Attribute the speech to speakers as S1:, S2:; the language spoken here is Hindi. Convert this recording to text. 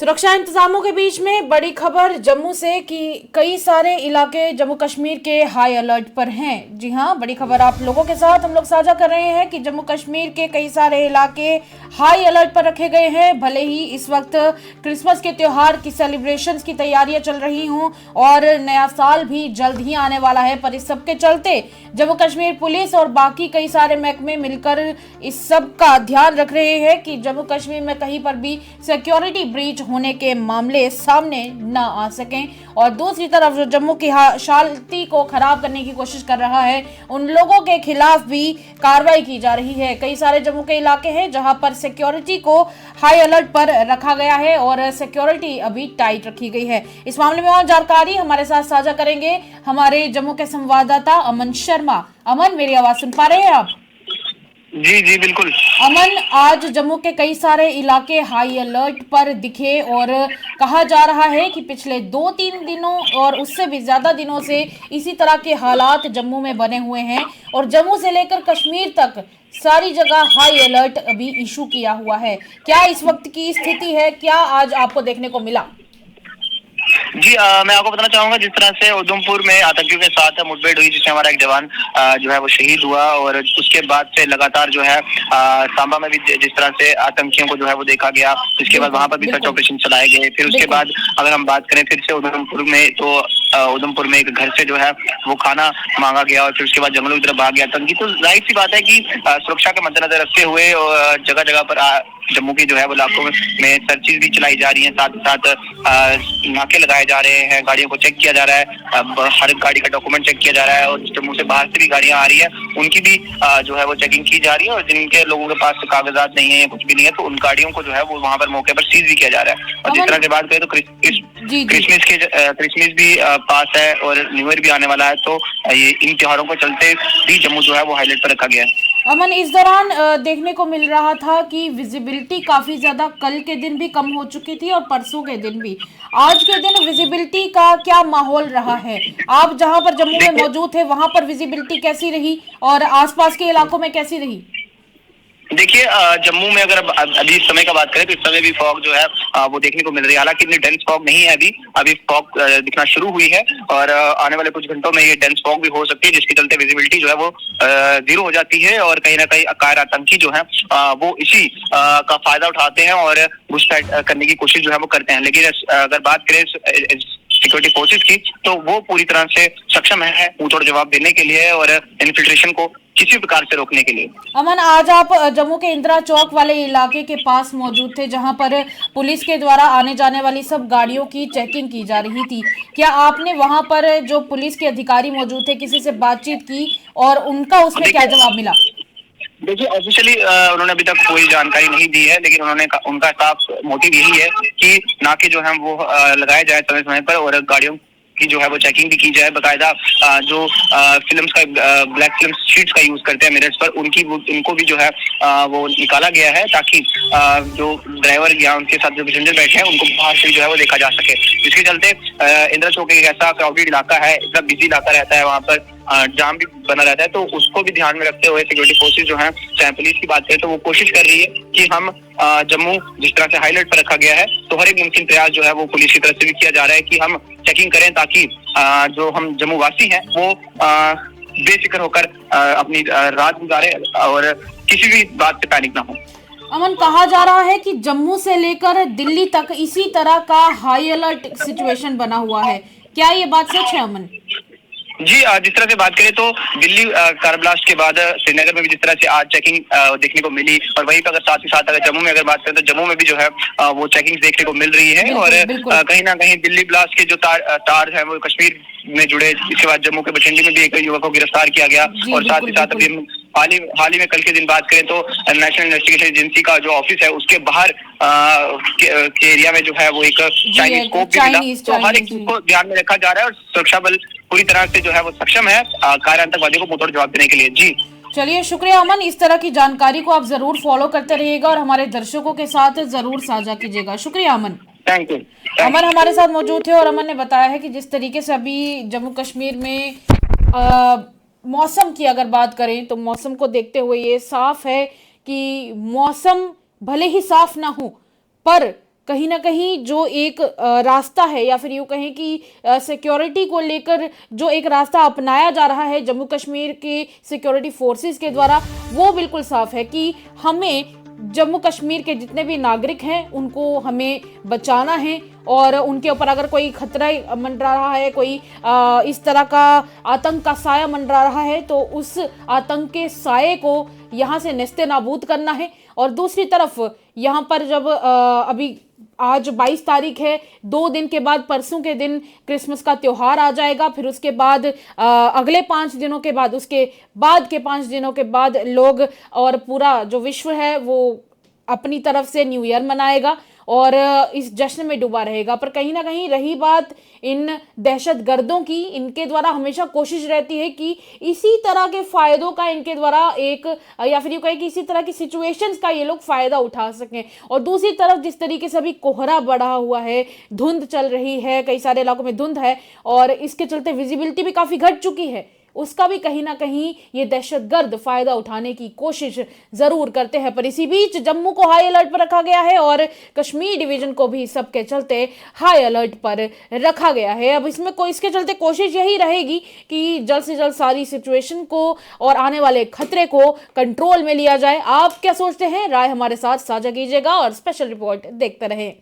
S1: सुरक्षा इंतजामों के बीच में बड़ी खबर जम्मू से कि कई सारे इलाके जम्मू कश्मीर के हाई अलर्ट पर हैं। जी हां, बड़ी खबर आप लोगों के साथ हम लोग साझा कर रहे हैं कि जम्मू कश्मीर के कई सारे इलाके हाई अलर्ट पर रखे गए हैं। भले ही इस वक्त क्रिसमस के त्योहार की सेलिब्रेशंस की तैयारियां चल रही हों और नया साल भी जल्द ही आने वाला है, पर इस सब के चलते जम्मू कश्मीर पुलिस और बाकी कई सारे महकमे मिलकर इस सब का ध्यान रख रहे हैं कि जम्मू कश्मीर में कहीं पर भी सिक्योरिटी ब्रीच होने के मामले सामने न आ सकें। और दूसरी तरफ जो जम्मू की शांति को खराब करने की कोशिश कर रहा है, उन लोगों के खिलाफ भी कार्रवाई की जा रही है। कई सारे जम्मू के इलाके हैं जहां पर सिक्योरिटी को हाई अलर्ट पर रखा गया है और सिक्योरिटी अभी टाइट रखी गई है। इस मामले में और जानकारी हमारे साथ साझा करेंगे हमारे जम्मू के संवाददाता अमन शर्मा। अमन, मेरी आवाज सुन पा रहे हैं आप?
S2: जी जी बिल्कुल।
S1: अमन, आज जम्मू के कई सारे इलाके हाई अलर्ट पर दिखे और कहा जा रहा है कि पिछले 2-3 दिनों और उससे भी ज्यादा दिनों से इसी तरह के हालात जम्मू में बने हुए हैं और जम्मू से लेकर कश्मीर तक सारी जगह हाई अलर्ट अभी इशू किया हुआ है। क्या इस वक्त की स्थिति है? क्या आज आपको देखने को मिला?
S2: जी मैं आपको बताना चाहूंगा, जिस तरह से उधमपुर में आतंकियों के साथ मुठभेड़ हुई जिसमें हमारा एक जवान जो है वो शहीद हुआ, और उसके बाद से लगातार जो है सांबा में भी जिस तरह से आतंकियों को जो है वो देखा गया, इसके बाद वहां पर भी सर्च ऑपरेशन चलाए गए। फिर उसके बाद अगर हम बात करें फिर से उधमपुर में, तो उधमपुर में एक घर से जो है वो खाना मांगा गया और फिर उसके बाद जंगलों की तरफ भाग गया आतंकी। तो जाहिर सी बात है कि सुरक्षा के मद्देनजर रखते हुए जगह जगह पर जम्मू की जो है वो इलाकों में सर्चिज भी चलाई जा रही है, साथ ही साथ नाके लगाए जा रहे हैं, गाड़ियों को चेक किया जा रहा है, हर गाड़ी का डॉक्यूमेंट चेक किया जा रहा है, और जम्मू से बाहर से भी गाड़ियां आ रही है उनकी भी जो है वो चेकिंग की जा रही है, और जिनके लोगों के पास कागजात नहीं है या कुछ भी नहीं है तो उन गाड़ियों को जो है वो वहां पर मौके पर सीज भी किया जा रहा है। और जिस तरह से बात करें तो क्रिसमस भी पास है और न्यू ईयर भी आने वाला है, तो ये इन त्योहारों को चलते भी जम्मू जो है वो हाईलाइट पर रखा गया है।
S1: अमन, इस दौरान देखने को मिल रहा था कि विजिबिलिटी काफी ज्यादा कल के दिन भी कम हो चुकी थी और परसों के दिन भी। आज के दिन विजिबिलिटी का क्या माहौल रहा है? आप जहां पर जम्मू में मौजूद थे वहां पर विजिबिलिटी कैसी रही और आसपास के इलाकों में कैसी रही?
S2: देखिए, जम्मू में अगर अभी इस समय का बात करें तो इस समय भी फॉग जो है वो देखने को मिल रही है। हालांकि इतनी डेंस फॉग नहीं है, अभी फॉग दिखना शुरू हुई है और आने वाले कुछ घंटों में ये डेंस फॉग भी हो सकती है, जिसके चलते विजिबिलिटी जो है वो जीरो हो जाती है, और कहीं ना कहीं अकायर आतंकी जो है वो इसी का फायदा उठाते हैं और घुसपैठ करने की कोशिश जो है वो करते हैं। लेकिन अगर बात करें सिक्योरिटी फोर्सेस की, तो वो पूरी तरह से सक्षम है मुंहतोड़ जवाब देने के लिए और इन्फिल्ट्रेशन को किसी प्रकार से रोकने के लिए।
S1: अमन, आज आप जम्मू के इंदिरा चौक वाले इलाके के पास मौजूद थे जहां पर पुलिस के द्वारा आने जाने वाली सब गाड़ियों की चेकिंग की जा रही थी। क्या आपने वहां पर जो पुलिस के अधिकारी मौजूद थे किसी से बातचीत की और उनका उसमें क्या जवाब मिला?
S2: देखिए, ऑफिशियली उन्होंने अभी तक कोई जानकारी नहीं दी है, लेकिन उनका साफ मोटिव यही है कि नाके जो है वो लगाए जाए समय समय पर और गाड़ियों की जो है वो चेकिंग भी की जाए। बाकायदा जो फिल्म्स का ब्लैक फिल्म शीट्स का यूज करते हैं मिरर्स पर, उनको भी जो है वो निकाला गया है, ताकि जो ड्राइवर या उनके साथ जो पैसेंजर बैठे हैं उनको बाहर से जो है वो देखा जा सके। इसके चलते इंदिरा चौक एक ऐसा क्राउडेड इलाका है, इतना बिजी इलाका रहता है, वहाँ पर जाम भी बना रहता है, तो उसको भी ध्यान में रखते हुए सिक्योरिटी फोर्सेस जो है, चाहे पुलिस की बात करें तो वो कोशिश कर रही है कि हम जम्मू जिस तरह से हाईलाइट पर रखा गया है, तो हर एक मुमकिन प्रयास जो है वो पुलिस की तरफ से भी किया जा रहा है कि हम चेकिंग करें, ताकि जो हम जम्मू वासी हैं वो बेफिक्र होकर अपनी रात गुजारे और किसी भी बात से पैनिक ना हो।
S1: अमन, कहा जा रहा है कि जम्मू से लेकर दिल्ली तक इसी तरह का हाई अलर्ट सिचुएशन बना हुआ है। क्या ये बात सच है अमन?
S2: जी, जिस तरह से बात करें तो दिल्ली कार ब्लास्ट के बाद श्रीनगर में भी जिस तरह से आज चेकिंग देखने को मिली, और वहीं पर अगर साथ ही साथ अगर जम्मू में अगर बात करें तो जम्मू में भी जो है वो चेकिंग देखने को मिल रही है। और कहीं ना कहीं दिल्ली ब्लास्ट के जो तार है वो कश्मीर में जुड़े, इसके बाद जम्मू के बठिंडी में भी एक युवक को गिरफ्तार किया गया, और साथ ही साथ अभी हाल ही में कल के दिन बात करें तो नेशनल इन्वेस्टिगेशन एजेंसी का जो ऑफिस है उसके बाहर के एरिया में जो है वो एक चाइनीज स्कोप भी मिला। तो हर एक चीज को ध्यान में रखा जा रहा है और सुरक्षा बल पूरी तरह से जो है वो सक्षम है कार्य आतंकवादियों को मुंहतोड़ जवाब देने के लिए। जी
S1: चलिए, शुक्रिया अमन। इस तरह की जानकारी को आप जरूर फॉलो करते रहिएगा और हमारे दर्शकों के साथ जरूर साझा कीजिएगा। शुक्रिया अमन।
S2: Thank you.
S1: अमन हमारे साथ मौजूद थे और अमन ने बताया है कि जिस तरीके से अभी जम्मू कश्मीर में मौसम की अगर बात करें तो मौसम को देखते हुए ये साफ है कि मौसम भले ही साफ ना हो पर कहीं ना कहीं जो एक रास्ता है, या फिर यूँ कहें कि सिक्योरिटी को लेकर जो एक रास्ता अपनाया जा रहा है जम्मू कश्मीर के सिक्योरिटी फोर्सेस के द्वारा, वो बिल्कुल साफ है कि हमें जम्मू कश्मीर के जितने भी नागरिक हैं उनको हमें बचाना है, और उनके ऊपर अगर कोई खतरा मंडरा रहा है, कोई इस तरह का आतंक का साया मंडरा रहा है, तो उस आतंक के साये को यहाँ से नेस्ते नाबूद करना है। और दूसरी तरफ यहाँ पर जब अभी आज 22 तारीख है, 2 दिन के बाद परसों के दिन क्रिसमस का त्यौहार आ जाएगा, फिर उसके बाद अगले 5 दिनों के बाद, उसके बाद के 5 दिनों के बाद लोग और पूरा जो विश्व है वो अपनी तरफ से न्यू ईयर मनाएगा और इस जश्न में डूबा रहेगा। पर कहीं ना कहीं रही बात इन दहशतगर्दों की, इनके द्वारा हमेशा कोशिश रहती है कि इसी तरह के फायदों का इनके द्वारा एक, या फिर यूँ कहें कि इसी तरह की सिचुएशंस का ये लोग फायदा उठा सकें। और दूसरी तरफ जिस तरीके से अभी कोहरा बढ़ा हुआ है, धुंध चल रही है, कई सारे इलाकों में धुंध है और इसके चलते विजिबिलिटी भी काफ़ी घट चुकी है, उसका भी कहीं ना कहीं ये दहशतगर्द फायदा उठाने की कोशिश जरूर करते हैं। पर इसी बीच जम्मू को हाई अलर्ट पर रखा गया है और कश्मीर डिवीजन को भी सबके चलते हाई अलर्ट पर रखा गया है। अब इसमें इसके चलते कोशिश यही रहेगी कि जल्द से जल्द सारी सिचुएशन को और आने वाले खतरे को कंट्रोल में लिया जाए। आप क्या सोचते हैं? राय हमारे साथ साझा कीजिएगा और स्पेशल रिपोर्ट देखते रहें।